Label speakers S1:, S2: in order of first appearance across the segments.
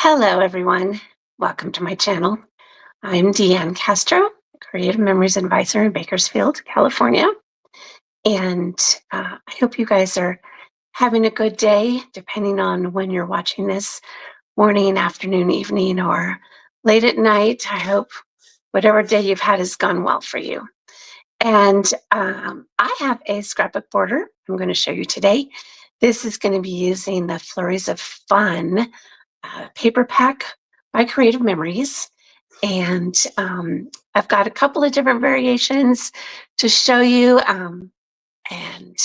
S1: Hello, everyone. Welcome to my channel. I'm Deanne Castro, Creative Memories Advisor in Bakersfield, California. And I hope you guys are having a good day, depending on when you're watching this, morning, afternoon, evening, or late at night. I hope whatever day you've had has gone well for you. And I have a scrapbook border I'm going to show you today. This is going to be using the Flurries of Fun paper pack by Creative Memories. And I've got a couple of different variations to show you. And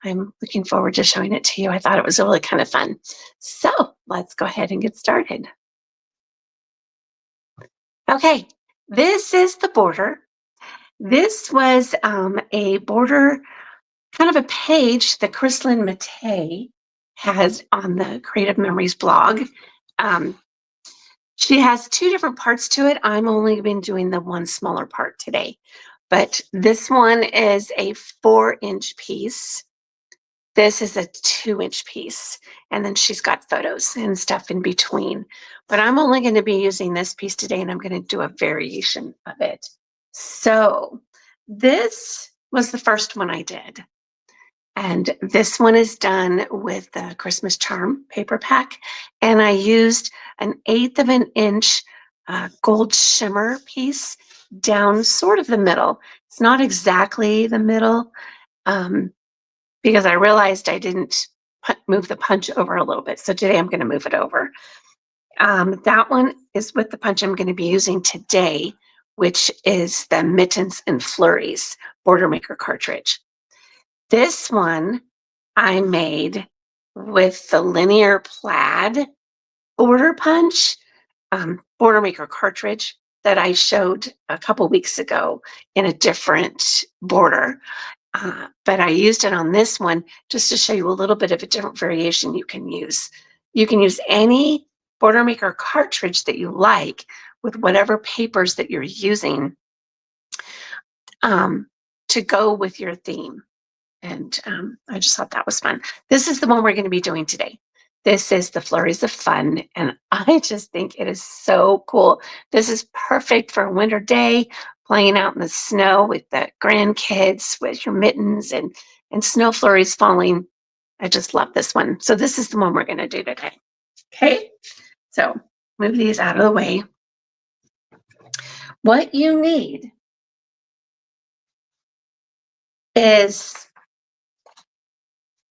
S1: I'm looking forward to showing it to you. I thought it was really kind of fun. So let's go ahead and get started. Okay, this is the border. This was a border, kind of a page that Chrislyn Matei has on the Creative Memories blog. She has two different parts to it. I'm only been doing the one smaller part today, but this one is a 4-inch piece. This is a 2-inch piece, and then she's got photos and stuff in between. But I'm only going to be using this piece today, and I'm going to do a variation of it. So this was the first one I did. And this one is done with the Christmas Charm paper pack. And I used an 1/8 of an inch gold shimmer piece down sort of the middle. It's not exactly the middle because I realized I didn't move the punch over a little bit. So today I'm going to move it over. That one is with the punch I'm going to be using today, which is the Mittens and Flurries Border Maker cartridge. This one I made with the linear plaid border punch, border maker cartridge that I showed a couple weeks ago in a different border. But I used it on this one just to show you a little bit of a different variation you can use. You can use any border maker cartridge that you like with whatever papers that you're using to go with your theme. And I just thought that was fun. This is the one we're going to be doing today. This is the Flurries of Fun, and I just think it is so cool. This is perfect for a winter day, playing out in the snow with the grandkids, with your mittens and snow flurries falling. I just love this one. So this is the one we're going to do today. Okay, so move these out of the way. What you need is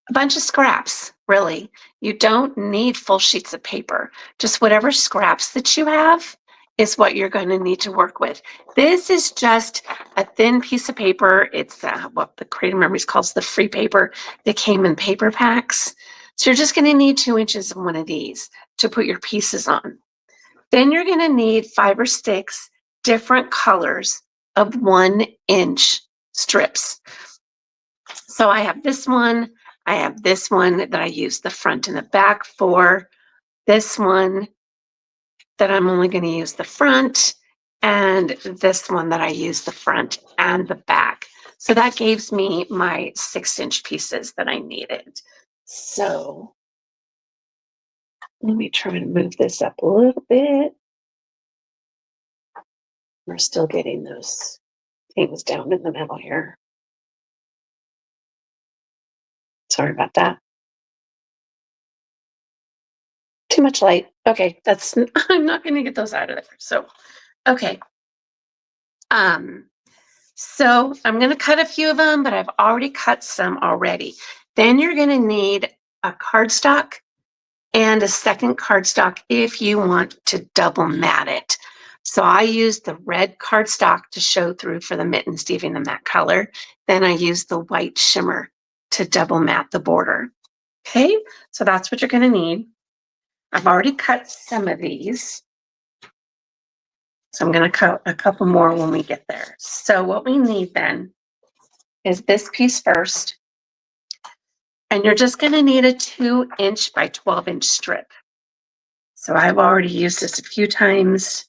S1: a bunch of scraps, really. You don't need full sheets of paper. Just whatever scraps that you have is what you're going to need to work with. This is just a thin piece of paper. It's what the Creative Memories calls the free paper that came in paper packs. So you're just going to need 2 inches of one of these to put your pieces on. Then you're going to need 5 or 6 different colors of 1-inch strips. So I have this one. I have this one that I use the front and the back for, this one that I'm only going to use the front, and this one that I use the front and the back. So that gives me my 6-inch pieces that I needed. So let me try and move this up a little bit. We're still getting those things down in the middle here. Sorry about that. Too much light. Okay, I'm not going to get those out of there. So, okay. So I'm going to cut a few of them, but I've already cut some already. Then you're going to need a cardstock and a second cardstock if you want to double mat it. So I used the red cardstock to show through for the mittens, leaving the matte color. Then I used the white shimmer to double mat the border. Okay, so that's what you're going to need. I've already cut some of these. So I'm going to cut a couple more when we get there. So what we need then is this piece first. And you're just going to need a 2-inch by 12-inch strip. So I've already used this a few times,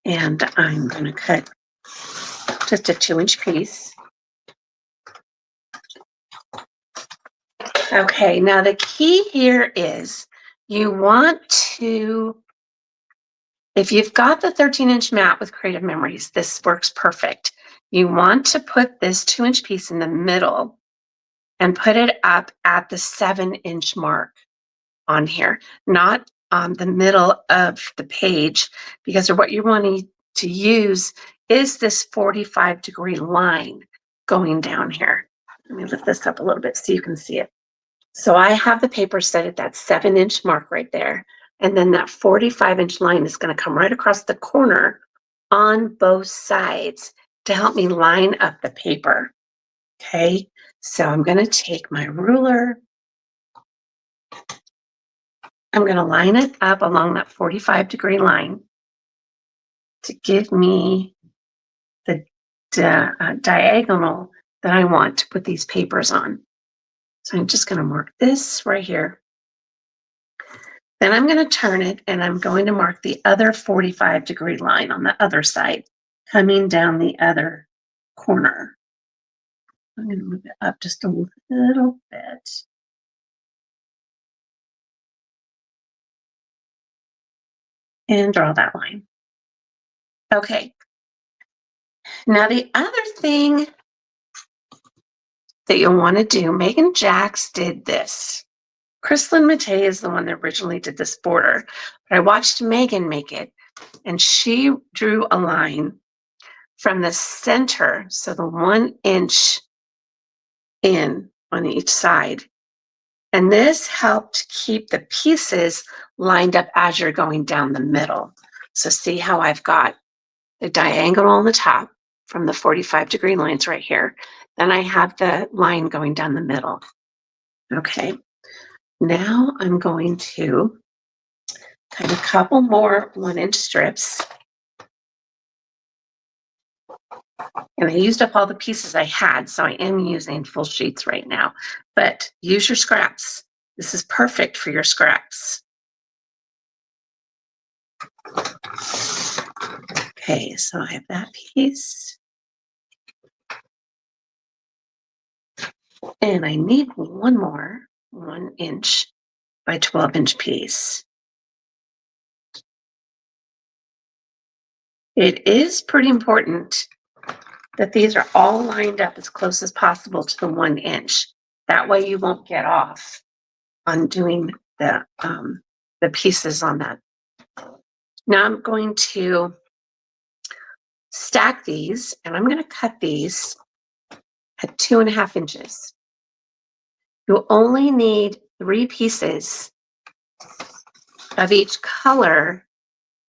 S1: and I'm going to cut just a 2-inch piece. Okay, now the key here is you want to If you've got the 13-inch mat with Creative Memories, this works perfect. You want to put this 2-inch piece in the middle and put it up at the 7-inch mark on here, not on the middle of the page, because what you're wanting to use is this 45-degree line going down here. Let me lift this up a little bit so you can see it. So I have the paper set at that 7-inch mark right there. And then that 45-inch line is going to come right across the corner on both sides to help me line up the paper. Okay, so I'm going to take my ruler. I'm going to line it up along that 45-degree line to give me the diagonal that I want to put these papers on. So I'm just going to mark this right here. Then I'm going to turn it and I'm going to mark the other 45-degree line on the other side, coming down the other corner. I'm going to move it up just a little bit. And draw that line. Okay. Now the other thing that you'll want to do, Megan Jacks did this. Chrislyn Matei is the one that originally did this border, but I watched Megan make it, and she drew a line from the center, so the 1 inch in on each side. And this helped keep the pieces lined up as you're going down the middle. So see how I've got the diagonal on the top from the 45-degree lines right here. Then I have the line going down the middle. Okay. Now I'm going to cut a couple more 1-inch strips. And I used up all the pieces I had, so I am using full sheets right now. But use your scraps. This is perfect for your scraps. Okay, so I have that piece. And I need one more 1-inch by 12-inch piece. It is pretty important that these are all lined up as close as possible to the 1 inch. That way you won't get off on doing the pieces on that. Now I'm going to stack these, and I'm going to cut these at 2.5 inches. You'll only need 3 pieces of each color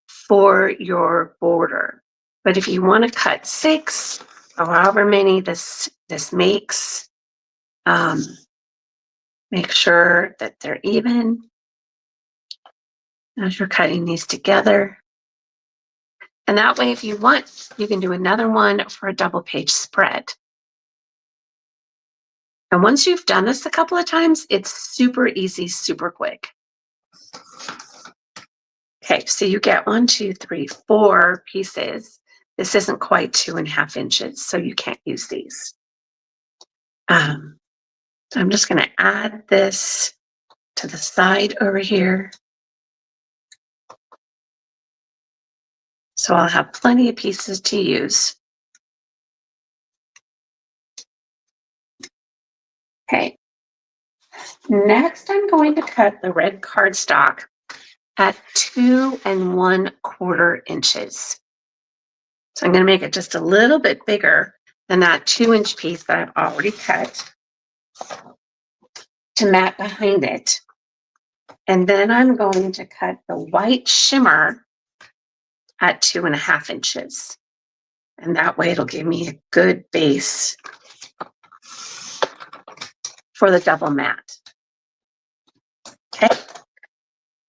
S1: for your border. But if you want to cut 6 or however many this makes, make sure that they're even as you're cutting these together. And that way, if you want, you can do another one for a double page spread. And once you've done this a couple of times, it's super easy, super quick. Okay, so you get 1, 2, 3, 4 pieces. This isn't quite 2.5 inches, so you can't use these. So I'm just going to add this to the side over here. So I'll have plenty of pieces to use. Okay. Next, I'm going to cut the red cardstock at 2 1/4 inches. So I'm going to make it just a little bit bigger than that 2-inch piece that I've already cut to mat behind it. And then I'm going to cut the white shimmer at 2.5 inches. And that way it'll give me a good base for the double mat. Okay, I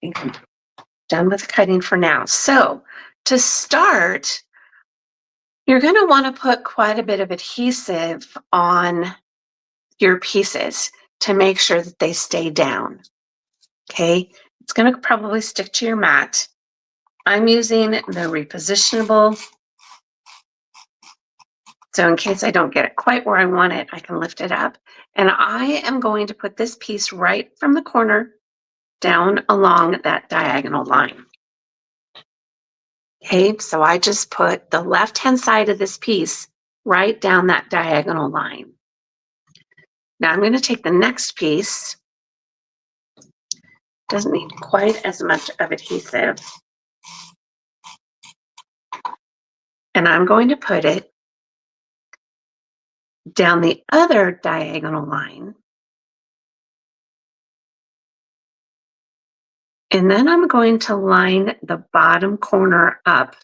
S1: think I'm done with cutting for now. So to start, you're going to want to put quite a bit of adhesive on your pieces to make sure that they stay down. Okay, it's going to probably stick to your mat. I'm using the repositionable. So in case I don't get it quite where I want it, I can lift it up. And I am going to put this piece right from the corner down along that diagonal line. Okay, so I just put the left-hand side of this piece right down that diagonal line. Now I'm going to take the next piece. Doesn't need quite as much of adhesive. And I'm going to put it down the other diagonal line. And then I'm going to line the bottom corner up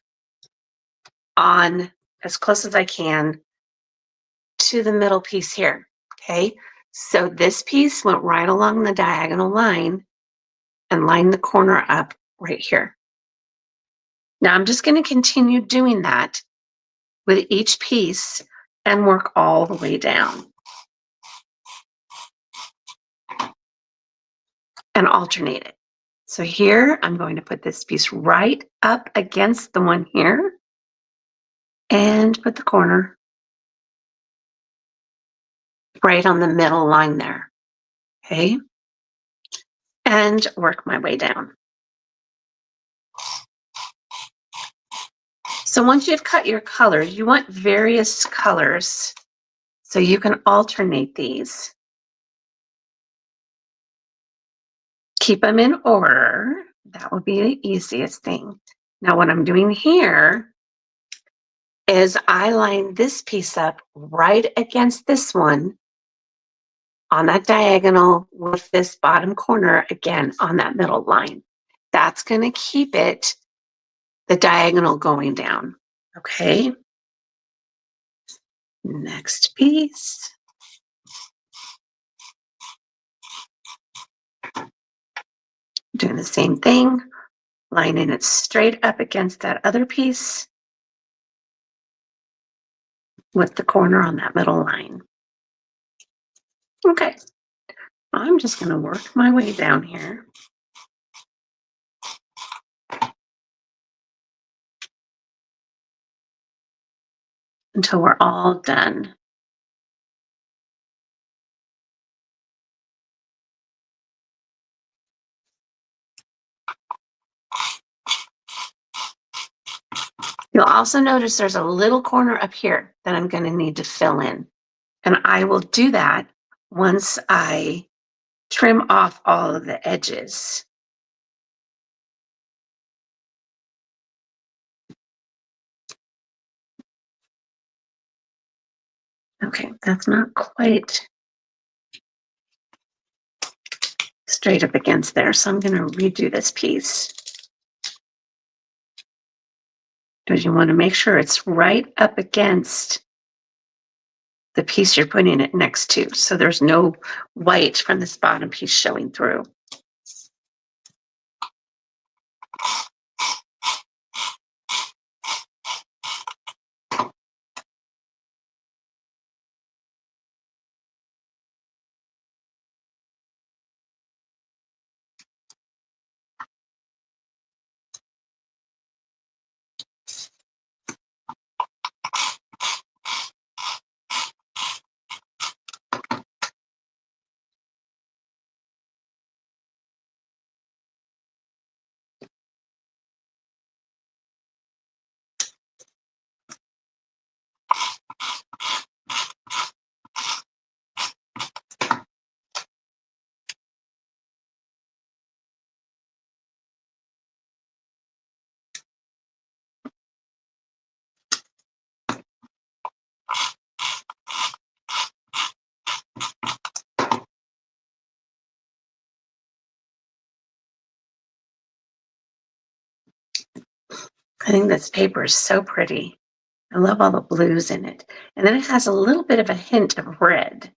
S1: on as close as I can to the middle piece here. Okay, so this piece went right along the diagonal line and lined the corner up right here. Now I'm just going to continue doing that with each piece and work all the way down and alternate it. So here I'm going to put this piece right up against the one here and put the corner right on the middle line there. Okay, and work my way down. So once you've cut your colors, you want various colors so you can alternate these. Keep them in order. That would be the easiest thing. Now what I'm doing here is I line this piece up right against this one on that diagonal with this bottom corner again on that middle line. That's going to keep it the diagonal going down. Okay. Next piece. Doing the same thing, lining it straight up against that other piece with the corner on that middle line. Okay, I'm just going to work my way down here until we're all done. You'll also notice there's a little corner up here that I'm going to need to fill in. And I will do that once I trim off all of the edges. Okay, that's not quite straight up against there, so I'm going to redo this piece. Because you want to make sure it's right up against the piece you're putting it next to, so there's no white from this bottom piece showing through. I think this paper is so pretty. I love all the blues in it. And then it has a little bit of a hint of red.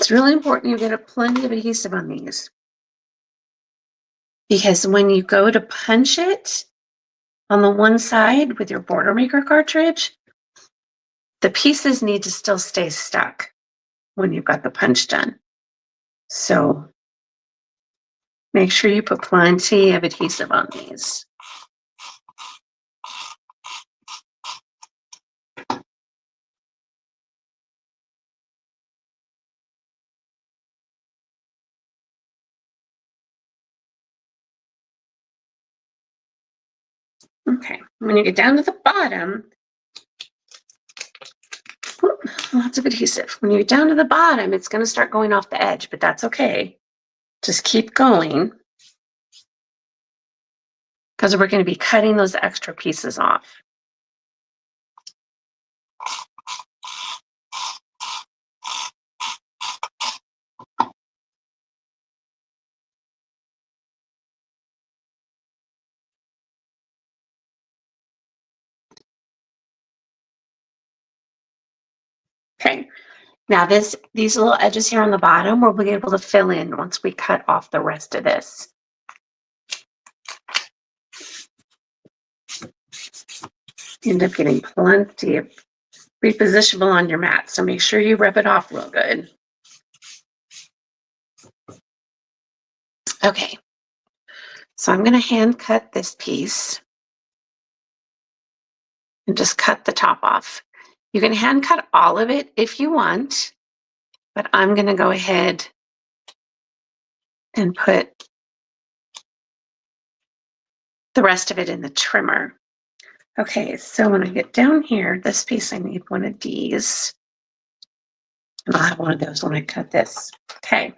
S1: It's really important you get plenty of adhesive on these, because when you go to punch it on the one side with your border maker cartridge, the pieces need to still stay stuck when you've got the punch done. So make sure you put plenty of adhesive on these. Okay, when you get down to the bottom, lots of adhesive. When you get down to the bottom, it's going to start going off the edge, but that's okay. Just keep going, because we're going to be cutting those extra pieces off. Okay, now these little edges here on the bottom, we'll be able to fill in once we cut off the rest of this. You end up getting plenty of repositionable on your mat, so make sure you rub it off real good. Okay, so I'm going to hand cut this piece and just cut the top off. You can hand cut all of it if you want, but I'm going to go ahead and put the rest of it in the trimmer. Okay, so when I get down here, this piece, I need one of these. And I'll have one of those when I cut this. Okay.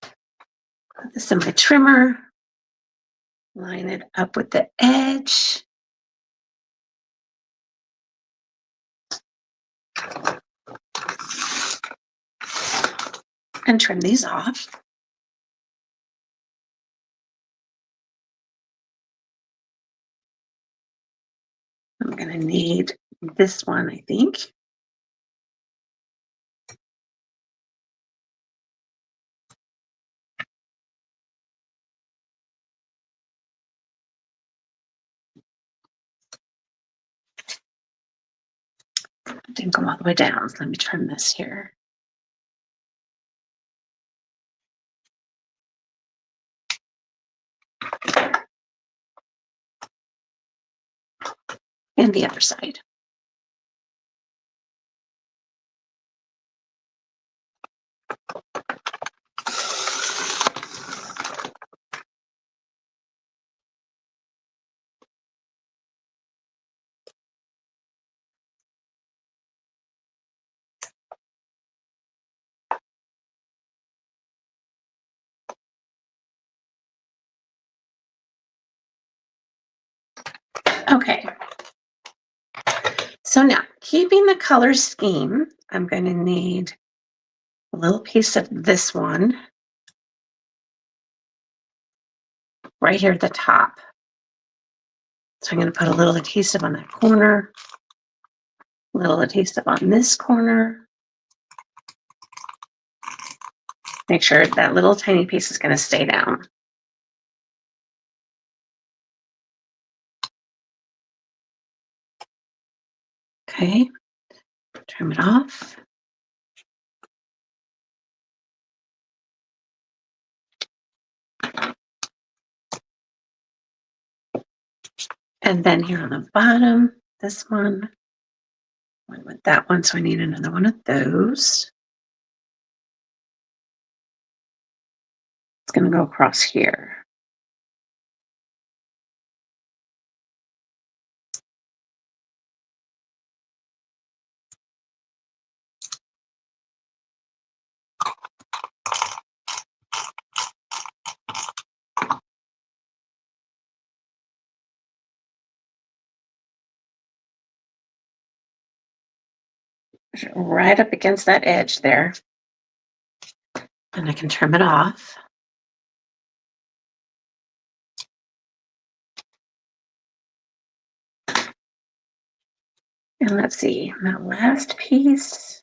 S1: Put this in my trimmer. Line it up with the edge. And trim these off. I'm going to need this one, I think. Didn't go all the way down. So let me trim this here. And the other side. Okay. So now, keeping the color scheme, I'm going to need a little piece of this one right here at the top. So I'm going to put a little adhesive on that corner, a little adhesive on this corner. Make sure that little tiny piece is going to stay down. Okay, trim it off. And then here on the bottom, this one, I went with that one, so I need another one of those. It's going to go across here. Right up against that edge there. And I can trim it off. And let's see, that last piece,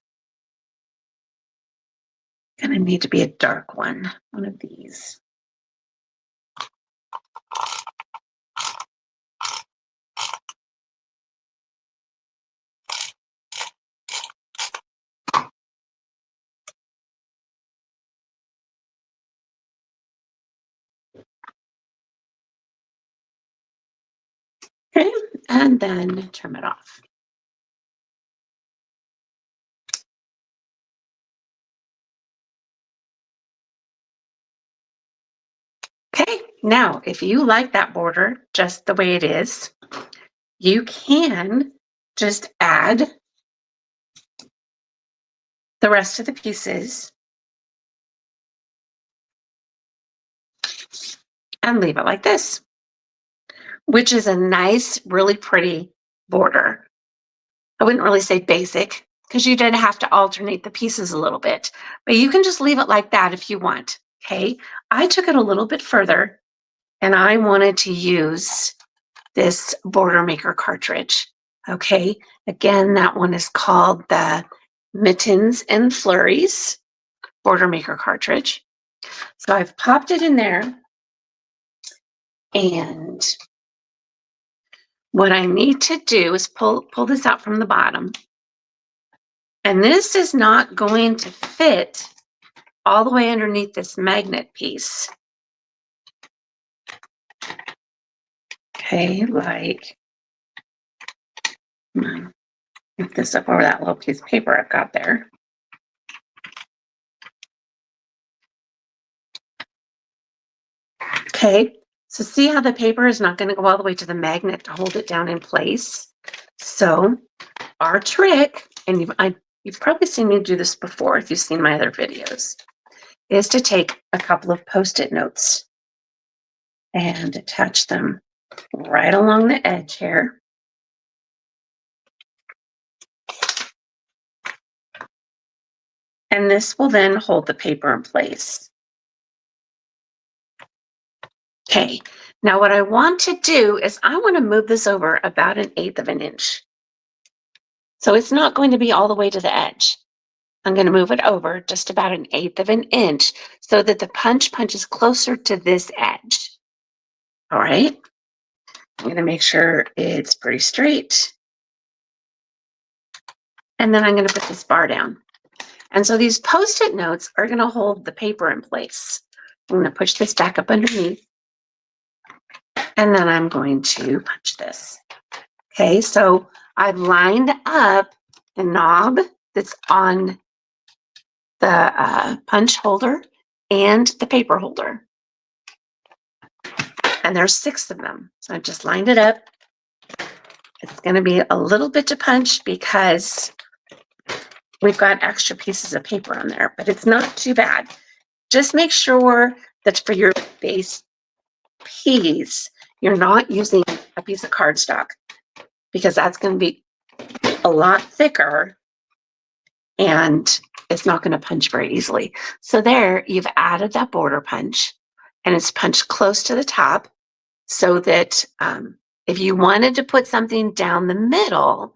S1: Gonna need to be a dark one of these. Okay, and then trim it off. Okay, now if you like that border just the way it is, you can just add the rest of the pieces and leave it like this, which is a nice, really pretty border. I wouldn't really say basic because you did have to alternate the pieces a little bit, but you can just leave it like that if you want. Okay, I took it a little bit further and I wanted to use this border maker cartridge. Okay, again, that one is called the Mittens and Flurries border maker cartridge. So I've popped it in there, and what I need to do is pull this out from the bottom. And this is not going to fit all the way underneath this magnet piece. Okay, like, lift this up over that little piece of paper I've got there. Okay, so see how the paper is not going to go all the way to the magnet to hold it down in place? So our trick, and you've probably seen me do this before if you've seen my other videos, is to take a couple of Post-it notes and attach them right along the edge here. And this will then hold the paper in place. Okay, now what I want to do is I want to move this over about 1/8 of an inch. So it's not going to be all the way to the edge. I'm going to move it over just about 1/8 of an inch so that the punch punches closer to this edge. All right. I'm going to make sure it's pretty straight. And then I'm going to put this bar down. And so these Post-it notes are going to hold the paper in place. I'm going to push this back up underneath. And then I'm going to punch this. Okay, so I've lined up the knob that's on the punch holder and the paper holder. And there's 6 of them. So I've just lined it up. It's going to be a little bit to punch because we've got extra pieces of paper on there, but it's not too bad. Just make sure that for your base piece, you're not using a piece of cardstock because that's going to be a lot thicker and it's not going to punch very easily. So there, you've added that border punch and it's punched close to the top so that if you wanted to put something down the middle,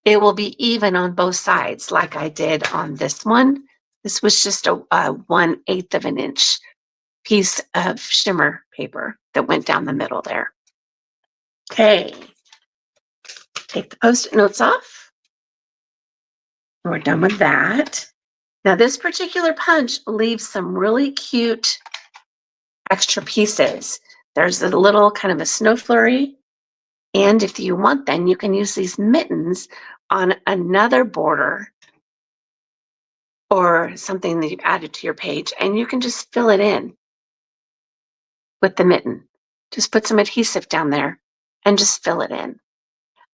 S1: it will be even on both sides like I did on this one. This was just a 1/8 of an inch piece of shimmer paper that went down the middle there. Okay, take the Post-it notes off. We're done with that. Now this particular punch leaves some really cute extra pieces. There's a little kind of a snow flurry. And if you want, then you can use these mittens on another border or something that you've added to your page, and you can just fill it in with the mitten. Just put some adhesive down there and just fill it in.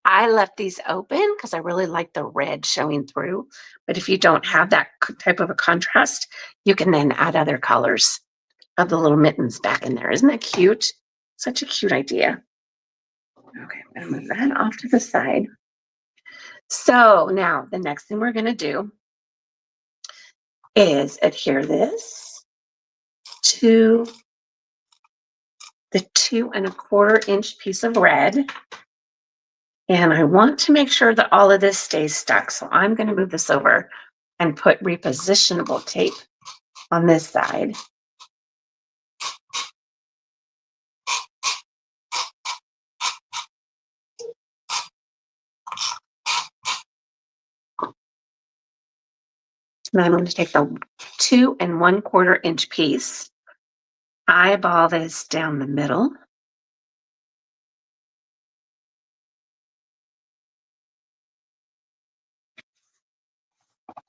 S1: I left these open because I really like the red showing through. But if you don't have that type of a contrast, you can then add other colors of the little mittens back in there. Isn't that cute? Such a cute idea. Okay, I'm going to move that off to the side. So now the next thing we're going to do is adhere this to the 2 1/4 inch piece of red. And I want to make sure that all of this stays stuck. So I'm going to move this over and put repositionable tape on this side. And I'm going to take the 2¼ inch piece, eyeball this down the middle.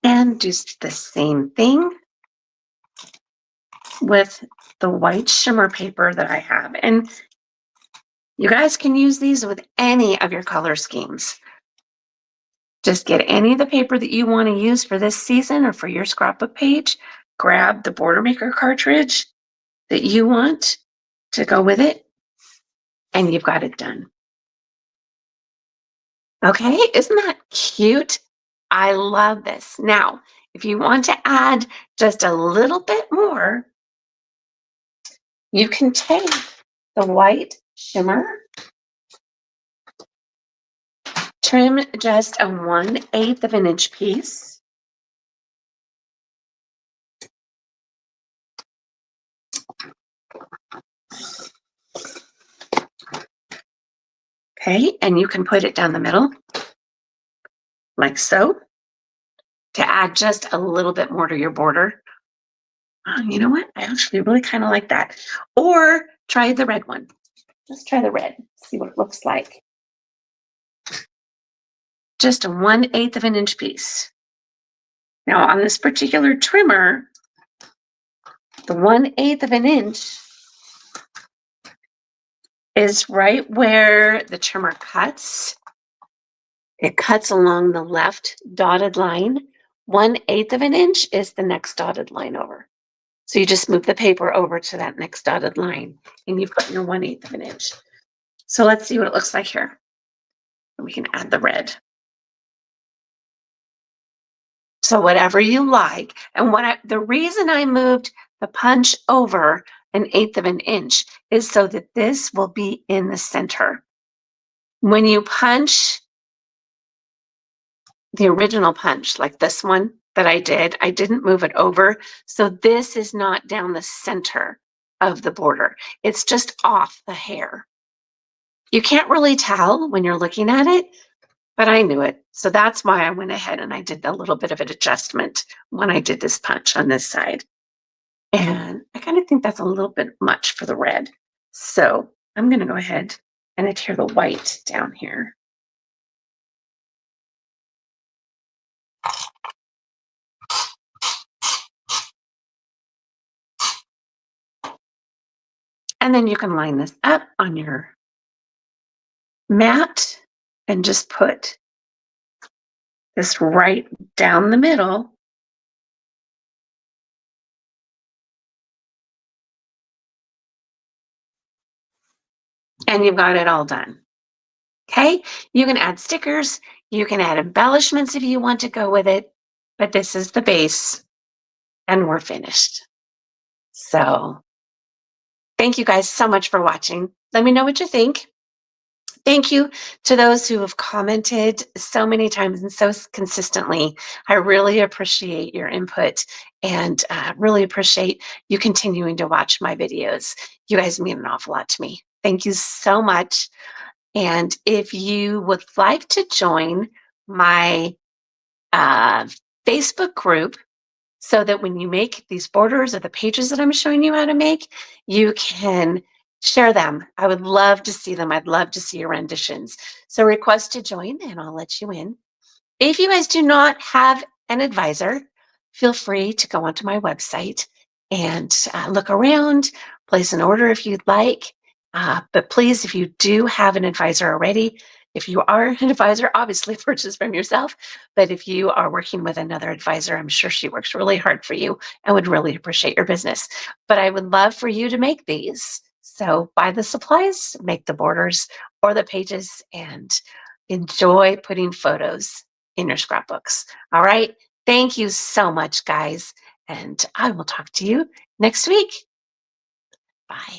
S1: And do the same thing with the white shimmer paper that I have. And you guys can use these with any of your color schemes. Just get any of the paper that you want to use for this season or for your scrapbook page. Grab the Border Maker cartridge that you want to go with it, and you've got it done. Okay, isn't that cute? I love this. Now, if you want to add just a little bit more, you can take the white shimmer, trim just a 1/8 of an inch piece. Okay, and you can put it down the middle, like so, to add just a little bit more to your border. You know what? I actually really kind of like that. Or try the red one. Let's try the red, see what it looks like. Just a 1/8 of an inch piece. Now on this particular trimmer, the 1/8 of an inch is right where the trimmer cuts. It cuts along the left dotted line. 1/8 of an inch is the next dotted line over. So you just move the paper over to that next dotted line and you've got your 1/8 of an inch. So let's see what it looks like here. We can add the red. So whatever you like. And the reason I moved the punch over 1/8 of an inch is so that this will be in the center. When you punch the original punch, like this one that I didn't move it over. So this is not down the center of the border. It's just off the hair. You can't really tell when you're looking at it, but I knew it. So that's why I went ahead and I did a little bit of an adjustment when I did this punch on this side. And I kind of think that's a little bit much for the red. So I'm going to go ahead and adhere the white down here. And then you can line this up on your mat and just put this right down the middle. And you've got it all done. Okay, you can add stickers, you can add embellishments if you want to go with it, but this is the base and we're finished. So thank you guys so much for watching. Let me know what you think. Thank you to those who have commented so many times and so consistently. I really appreciate your input and really appreciate you continuing to watch my videos. You guys mean an awful lot to me. Thank you so much. And if you would like to join my Facebook group, so that when you make these borders of the pages that I'm showing you how to make, you can share them. I would love to see them. I'd love to see your renditions. So request to join and I'll let you in. If you guys do not have an advisor, feel free to go onto my website and look around, place an order if you'd like. But please, if you do have an advisor already, if you are an advisor, obviously purchase from yourself. But if you are working with another advisor, I'm sure she works really hard for you and would really appreciate your business. But I would love for you to make these. So buy the supplies, make the borders or the pages, and enjoy putting photos in your scrapbooks. All right. Thank you so much, guys. And I will talk to you next week. Bye.